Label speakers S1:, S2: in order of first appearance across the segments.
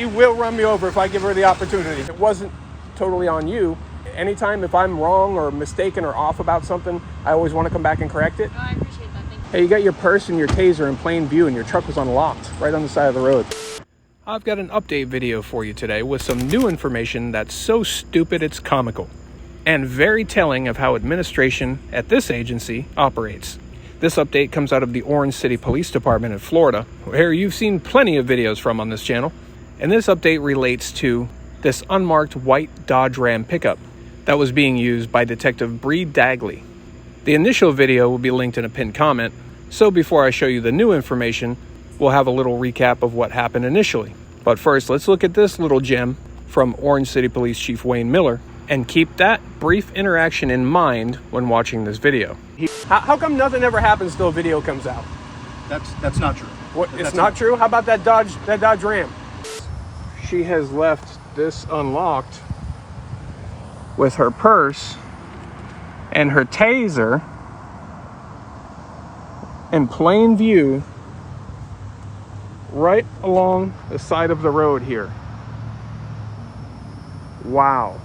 S1: She will run me over if I give her the opportunity. It wasn't totally on you. Anytime if I'm wrong or mistaken or off about something, I always want to come back and correct it.
S2: Oh, I appreciate that. Thank you.
S1: Hey, you got your purse and your taser in plain view and your truck was unlocked right on the side of the road. I've got an update video for you today with some new information that's so stupid it's comical, and very telling of how administration at this agency operates. This update comes out of the Orange City Police Department in Florida, where you've seen plenty of videos from on this channel. And this update relates to this unmarked white Dodge Ram pickup that was being used by Detective Bree Dagley. The initial video will be linked in a pinned comment, so before I show you the new information, we'll have a little recap of what happened initially. But first, let's look at this little gem from Orange City Police Chief Wayne Miller, and keep that brief interaction in mind when watching this video. How come nothing ever happens till a video comes out?
S3: That's not true.
S1: What? It's not true? How about that Dodge Ram? She has left this unlocked with her purse and her taser in plain view right along the side of the road here. Wow.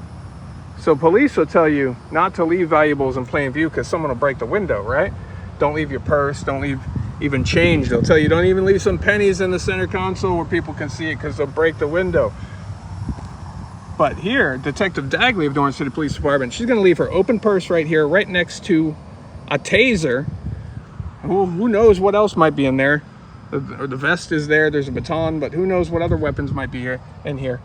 S1: So police will tell you not to leave valuables in plain view because someone will break the window, right? Don't leave your purse, don't leave even change. They'll tell you don't even leave some pennies in the center console where people can see it because they'll break the window. But here, Detective Dagley of the Orange City Police Department, she's gonna leave her open purse right here, right next to a taser. Who knows what else might be in there? The vest is there, there's a baton, but who knows what other weapons might be in here.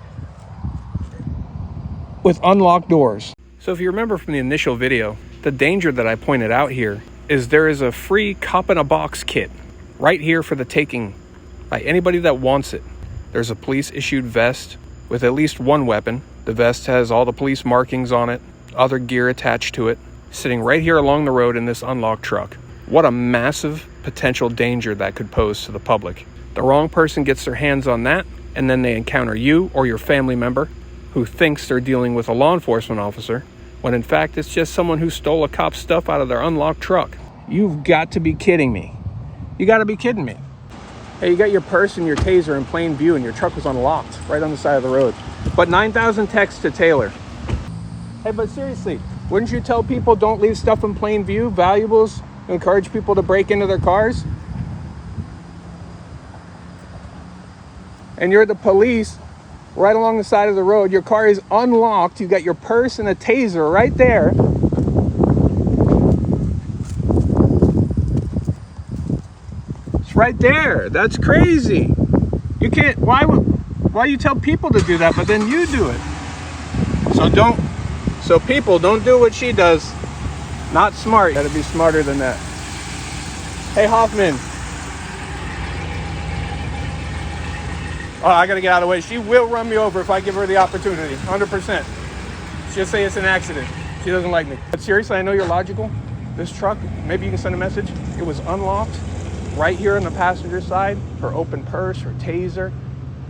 S1: With unlocked doors. So if you remember from the initial video, the danger that I pointed out here is there is a free cop-in-a-box kit right here for the taking by anybody that wants it. There's a police issued vest with at least one weapon. The vest has all the police markings on it, other gear attached to it, sitting right here along the road in this unlocked truck. What a massive potential danger that could pose to the public. The wrong person gets their hands on that, and then they encounter you or your family member who thinks they're dealing with a law enforcement officer, when in fact it's just someone who stole a cop's stuff out of their unlocked truck. You've got to be kidding me. You gotta be kidding me. Hey, you got your purse and your taser in plain view and your truck was unlocked right on the side of the road. But 9,000 texts to Taylor. Hey, but seriously, wouldn't you tell people don't leave stuff in plain view, valuables, encourage people to break into their cars? And you're the police right along the side of the road. Your car is unlocked. You've got your purse and a taser right there. It's right there. That's crazy. You can't, why you tell people to do that, but then you do it? So people don't do what she does. Not smart. You gotta be smarter than that. Hey, Hoffman. Oh, I gotta get out of the way. She will run me over if I give her the opportunity, 100%. She'll say it's an accident. She doesn't like me. But seriously, I know you're logical. This truck, maybe you can send a message. It was unlocked right here on the passenger side. Her open purse, her taser,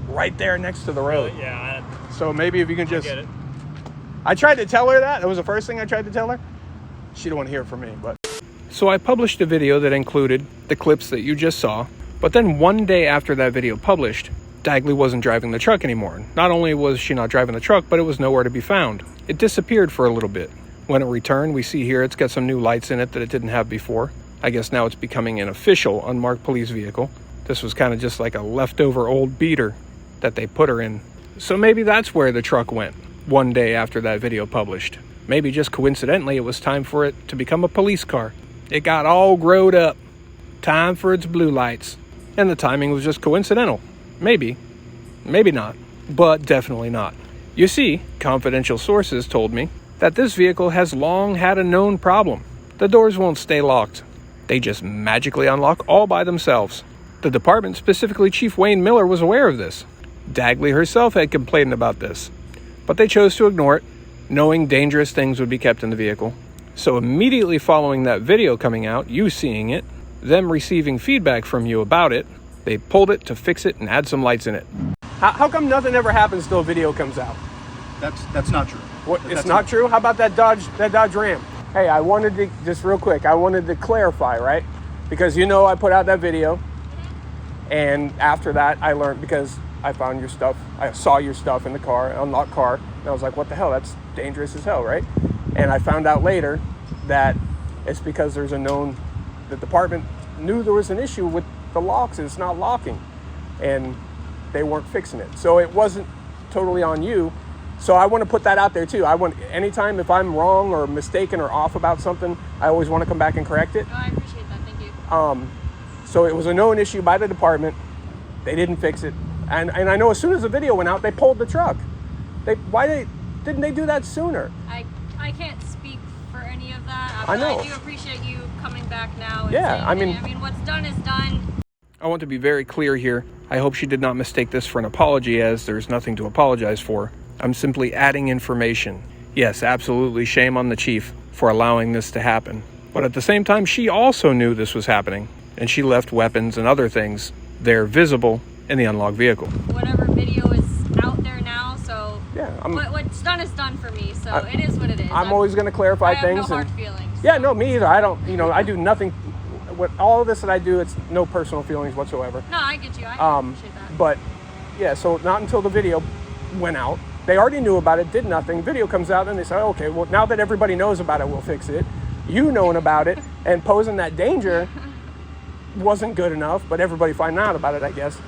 S1: right there next to the road.
S3: Yeah.
S1: So maybe if you can just...
S3: I get it.
S1: I tried to tell her that. That was the first thing I tried to tell her. She didn't want to hear it from me, but... So I published a video that included the clips that you just saw, but then one day after that video published, Dagley wasn't driving the truck anymore. Not only was she not driving the truck, but it was nowhere to be found. It disappeared for a little bit. When it returned, we see here it's got some new lights in it that it didn't have before. I guess now it's becoming an official unmarked police vehicle. This was kind of just like a leftover old beater that they put her in. So maybe that's where the truck went one day after that video published. Maybe just coincidentally it was time for it to become a police car. It got all growed up. Time for its blue lights. And the timing was just coincidental. Maybe. Maybe not. But definitely not. You see, confidential sources told me that this vehicle has long had a known problem. The doors won't stay locked. They just magically unlock all by themselves. The department, specifically Chief Wayne Miller, was aware of this. Dagley herself had complained about this. But they chose to ignore it, knowing dangerous things would be kept in the vehicle. So immediately following that video coming out, you seeing it, them receiving feedback from you about it, they pulled it to fix it and add some lights in it. How come nothing ever happens till a video comes out?
S3: That's not true.
S1: What? It's not true? How about that Dodge Ram? Hey, I wanted to, just real quick, I wanted to clarify, right? Because you know I put out that video, and after that I learned, because I found your stuff. I saw your stuff in the car, unlocked car. And I was like, what the hell? That's dangerous as hell, right? And I found out later that it's because there's the department knew there was an issue with the locks and it's not locking. And they weren't fixing it. So it wasn't totally on you. So I want to put that out there too. Anytime if I'm wrong or mistaken or off about something, I always want to come back and correct it.
S2: Oh, I appreciate that. Thank you.
S1: So it was a known issue by the department. They didn't fix it. And I know as soon as the video went out, they pulled the truck. Didn't they do that sooner?
S2: I can't speak for any of that.
S1: I know.
S2: I do appreciate you coming back now. And
S1: Yeah,
S2: saying, I mean, what's done is done.
S1: I want to be very clear here. I hope she did not mistake this for an apology, as there's nothing to apologize for. I'm simply adding information. Yes, absolutely shame on the chief for allowing this to happen. But at the same time, she also knew this was happening, and she left weapons and other things there visible in the unlocked vehicle.
S2: Whatever video is out there now, so
S1: Yeah,
S2: what's done is done for me, so it is what it is.
S1: I'm always going to clarify
S2: I have
S1: things.
S2: no hard feelings.
S1: Yeah, no, me either. I don't, I do nothing. All of this that I do, it's no personal feelings whatsoever.
S2: No, I get you. I appreciate that.
S1: But yeah, so not until the video went out. They already knew about it, did nothing. Video comes out and they say, okay, well, now that everybody knows about it, we'll fix it. You knowing about it and posing that danger wasn't good enough, but everybody finding out about it, I guess.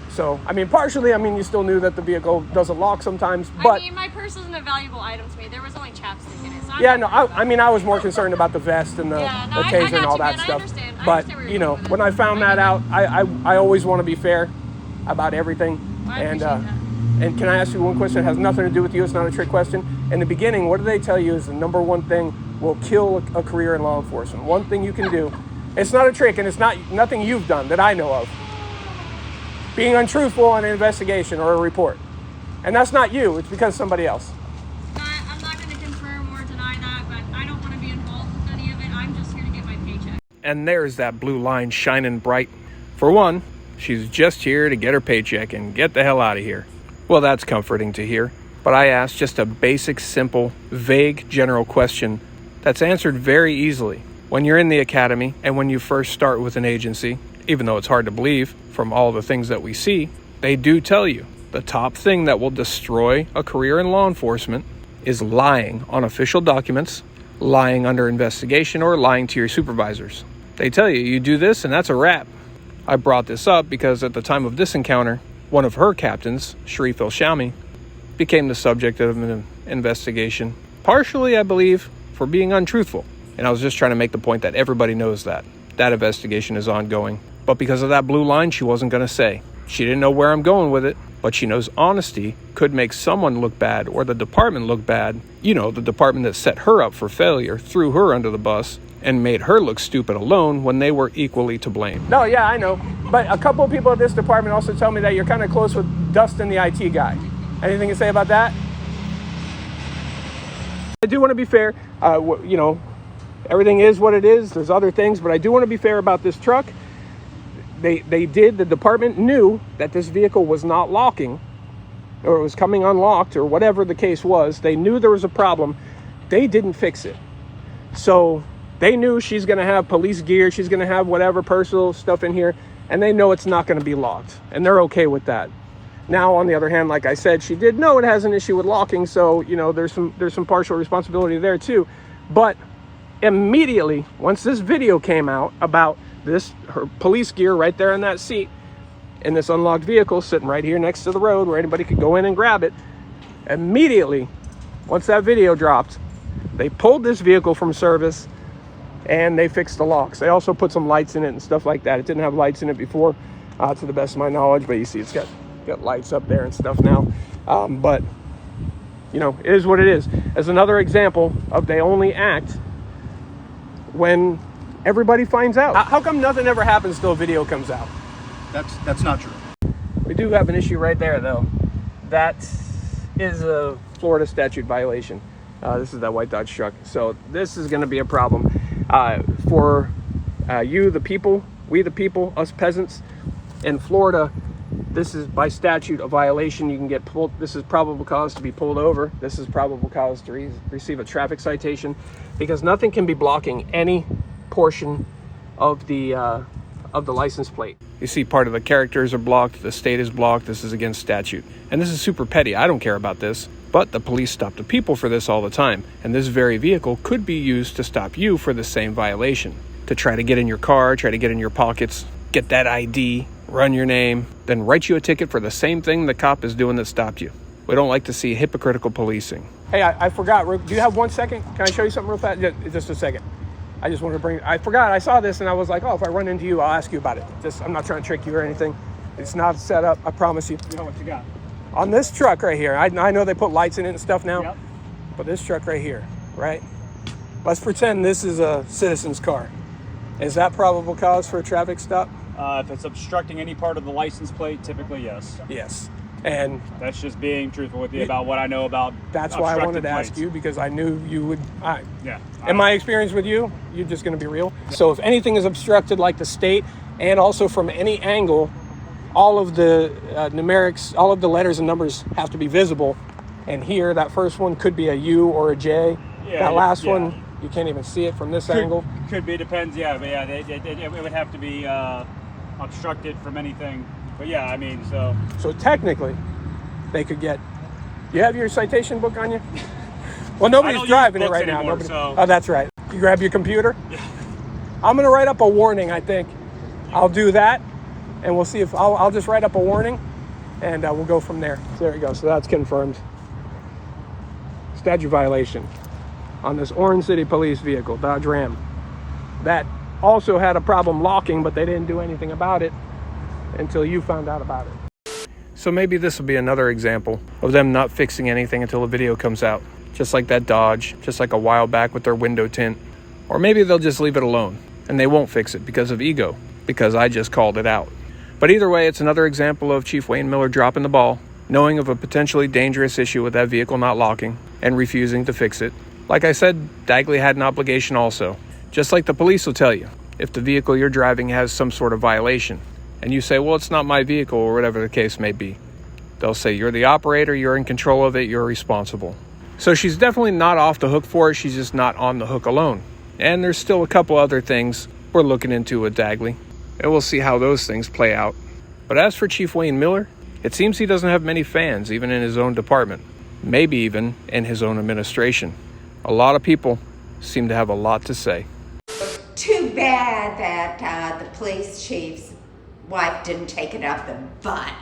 S1: So, partially, you still knew that the vehicle doesn't lock sometimes, but...
S2: my purse isn't a valuable item to me. There was only chapstick in it, so
S1: I was more concerned about the vest and the taser and all that stuff. But, when I found that out, I always want to be fair about everything.
S2: I appreciate that.
S1: And can I ask you one question? It has nothing to do with you. It's not a trick question. In the beginning, what do they tell you is the number one thing will kill a career in law enforcement? One thing you can do. It's not a trick, and it's nothing you've done that I know of. Being untruthful on an investigation or a report. And that's not you. It's because somebody else.
S2: I'm not going to confirm or deny that, but I don't want to be involved with any of it. I'm just here to get my paycheck.
S1: And there's that blue line shining bright. For one, she's just here to get her paycheck and get the hell out of here. Well, that's comforting to hear. But I asked just a basic, simple, vague, general question that's answered very easily. When you're in the academy and when you first start with an agency, even though it's hard to believe from all the things that we see, they do tell you the top thing that will destroy a career in law enforcement is lying on official documents, lying under investigation, or lying to your supervisors. They tell you do this and that's a wrap. I brought this up because at the time of this encounter, one of her captains, Sharif El-Shami, became the subject of an investigation, partially, I believe, for being untruthful. And I was just trying to make the point that everybody knows that investigation is ongoing. But because of that blue line, she wasn't going to say. She didn't know where I'm going with it, but she knows honesty could make someone look bad or the department look bad. The department that set her up for failure, threw her under the bus, and made her look stupid alone when they were equally to blame. No, yeah, I know. But a couple of people at this department also tell me that you're kind of close with Dustin, the IT guy. Anything to say about that? I do want to be fair. Everything is what it is. There's other things, but I do want to be fair about this truck. The department knew that this vehicle was not locking, or it was coming unlocked, or whatever the case was. They knew there was a problem. They didn't fix it. So they knew she's going to have police gear. She's going to have whatever personal stuff in here, and they know it's not going to be locked, and they're okay with that. Now, on the other hand, like I said, she did know it has an issue with locking, so, there's some partial responsibility there too. But immediately, once this video came out about her police gear right there in that seat, in this unlocked vehicle sitting right here next to the road where anybody could go in and grab it, immediately, once that video dropped, they pulled this vehicle from service and they fixed the locks. They also put some lights in it and stuff like that. It didn't have lights in it before, to the best of my knowledge, but you see it's got lights up there and stuff now. But it is what it is. As another example of they only act when everybody finds out. How come nothing ever happens till a video comes out?
S3: That's not true.
S1: We do have an issue right there, though. That is a Florida statute violation. This is that white Dodge truck. So this is going to be a problem for you, the people, we the people, us peasants. In Florida, this is by statute a violation. You can get pulled. This is probable cause to be pulled over. This is probable cause to receive a traffic citation, because nothing can be blocking any portion of the of the license plate. You see part of the characters are blocked, the state is blocked, this is against statute. And this is super petty, I don't care about this. But the police stop the people for this all the time, and this very vehicle could be used to stop you for the same violation. To try to get in your car, try to get in your pockets, get that ID, run your name, then write you a ticket for the same thing the cop is doing that stopped you. We don't like to see hypocritical policing. Hey, I forgot, do you have 1 second? Can I show you something real fast? Just a second. I just wanted to I forgot, I saw this and I was like, oh, if I run into you, I'll ask you about it. I'm not trying to trick you or anything. It's not set up, I promise you.
S3: You know what you got?
S1: On this truck right here, I know they put lights in it and stuff now,
S3: Yep.
S1: but this truck right here, right? Let's pretend this is a citizen's car. Is that probable cause for a traffic stop?
S3: If it's obstructing any part of the license plate, typically yes.
S1: Yes. And
S3: That's just being truthful with you about what I know about.
S1: that's why I wanted
S3: obstructed
S1: to ask
S3: plates.
S1: you, because I knew you would.
S3: Yeah.
S1: In my experience with you, you're just going to be real. So if anything is obstructed, like the state, and also from any angle, all of the numerics, all of the letters and numbers have to be visible. And here, that first one could be a U or a J.
S3: Yeah,
S1: that last
S3: yeah.
S1: one, you can't even see it from this angle.
S3: Could be, depends. Yeah, but yeah, it would have to be obstructed from anything. But yeah, I mean, so.
S1: So technically, they could get. You have your citation book on you? Well, nobody's driving it right now.
S3: Anymore, so.
S1: Oh, that's right. You grab your computer? Yeah. I'm going to write up a warning, I think. I'll do that, and we'll see if I'll just write up a warning, and we'll go from there. So there you go. So that's confirmed. Statute violation on this Orange City Police vehicle, Dodge Ram. That also had a problem locking, but they didn't do anything about it until you found out about it. So maybe this will be another example of them not fixing anything until a video comes out. Just like that Dodge, just like a while back with their window tint. Or maybe they'll just leave it alone and they won't fix it because of ego, because I just called it out. But either way, it's another example of Chief Wayne Miller dropping the ball, knowing of a potentially dangerous issue with that vehicle not locking and refusing to fix it. Like I said, Dagley had an obligation also. Just like the police will tell you, if the vehicle you're driving has some sort of violation, and you say, well, it's not my vehicle, or whatever the case may be, they'll say, you're the operator, you're in control of it, you're responsible. So she's definitely not off the hook for it, she's just not on the hook alone. And there's still a couple other things we're looking into with Dagley, and we'll see how those things play out. But as for Chief Wayne Miller, it seems he doesn't have many fans, even in his own department, maybe even in his own administration. A lot of people seem to have a lot to say.
S4: Too bad that the police chief's wife didn't take it up the butt.